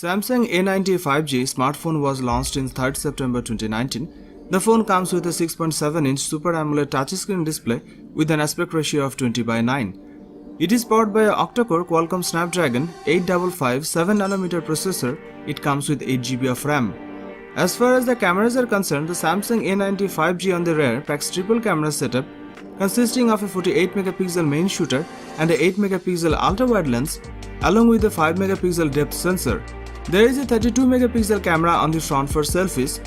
Samsung A90 5G smartphone was launched in 3rd September 2019. The phone comes with a 6.7-inch Super AMOLED touchscreen display with an aspect ratio of 20:9. It is powered by an octa-core Qualcomm Snapdragon 855 7nm processor. It comes with 8GB of RAM. As far as the cameras are concerned, the Samsung A90 5G on the rear packs triple camera setup consisting of a 48MP main shooter and a 8MP ultra-wide lens along with a 5MP depth sensor. There is a 32MP camera on the front for selfies.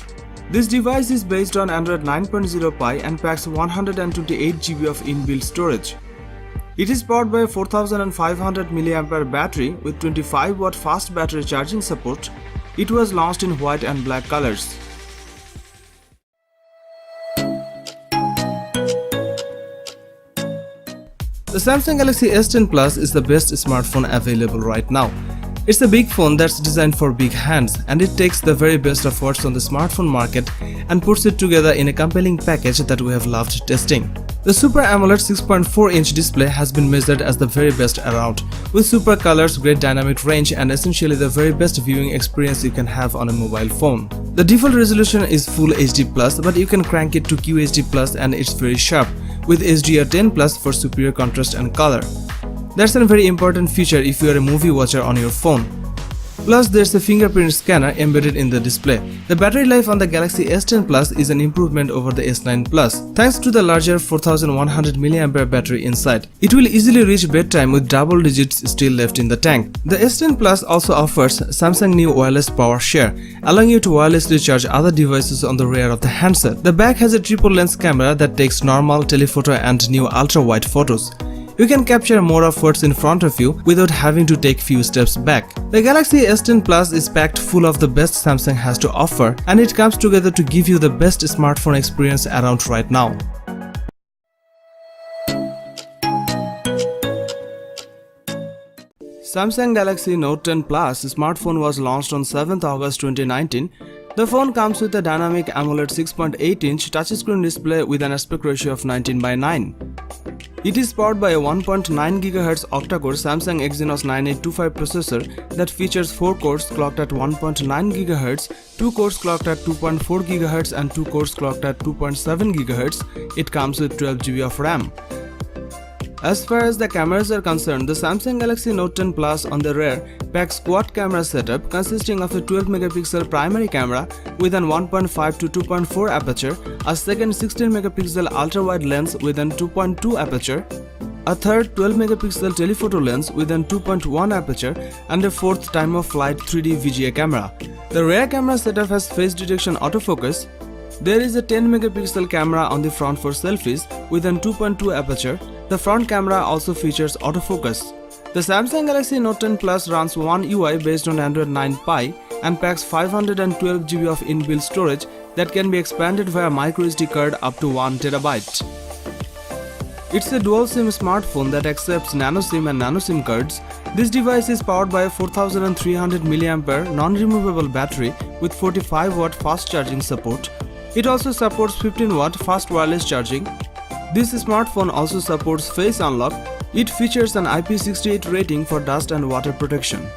This device is based on Android 9.0 Pie and packs 128GB of inbuilt storage. It is powered by a 4500 mAh battery with 25W fast battery charging support. It was launched in white and black colors. The Samsung Galaxy S10 Plus is the best smartphone available right now. It's a big phone that's designed for big hands, and it takes the very best of what's on the smartphone market and puts it together in a compelling package that we have loved testing. The Super AMOLED 6.4-inch display has been measured as the very best around, with super colors, great dynamic range, and essentially the very best viewing experience you can have on a mobile phone. The default resolution is Full HD+, but you can crank it to QHD+, and it's very sharp, with HDR10+ for superior contrast and color. That's a very important feature if you are a movie watcher on your phone. Plus, there's a fingerprint scanner embedded in the display. The battery life on the Galaxy S10 Plus is an improvement over the S9 Plus, thanks to the larger 4100 mAh battery inside. It will easily reach bedtime with double digits still left in the tank. The S10 Plus also offers Samsung new wireless power share, allowing you to wirelessly charge other devices on the rear of the handset. The back has a triple lens camera that takes normal, telephoto and new ultra-wide photos. You can capture more of what's in front of you without having to take few steps back. The Galaxy S10 Plus is packed full of the best Samsung has to offer, and it comes together to give you the best smartphone experience around right now. Samsung Galaxy Note 10 Plus smartphone was launched on 7th August 2019. The phone comes with a dynamic AMOLED 6.8-inch touchscreen display with an aspect ratio of 19:9. It is powered by a 1.9 GHz octa-core Samsung Exynos 9825 processor that features 4 cores clocked at 1.9 GHz, 2 cores clocked at 2.4 GHz and 2 cores clocked at 2.7 GHz. It comes with 12 GB of RAM. As far as the cameras are concerned, the Samsung Galaxy Note 10 Plus on the rear packs quad camera setup consisting of a 12 megapixel primary camera with an 1.5 to 2.4 aperture, a second 16 megapixel ultra-wide lens with an 2.2 aperture, a third 12 megapixel telephoto lens with an 2.1 aperture, and a fourth time-of-flight 3D VGA camera. The rear camera setup has face detection autofocus. There is a 10 megapixel camera on the front for selfies with an 2.2 aperture. The front camera also features autofocus. The Samsung Galaxy Note 10 Plus runs One UI based on Android 9 Pie and packs 512 GB of inbuilt storage that can be expanded via microSD card up to 1 TB. It's a dual SIM smartphone that accepts nano SIM and nano SIM cards. This device is powered by a 4300 mAh non-removable battery with 45 watt fast charging support. It also supports 15 watt fast wireless charging. This smartphone also supports face unlock. It features an IP68 rating for dust and water protection.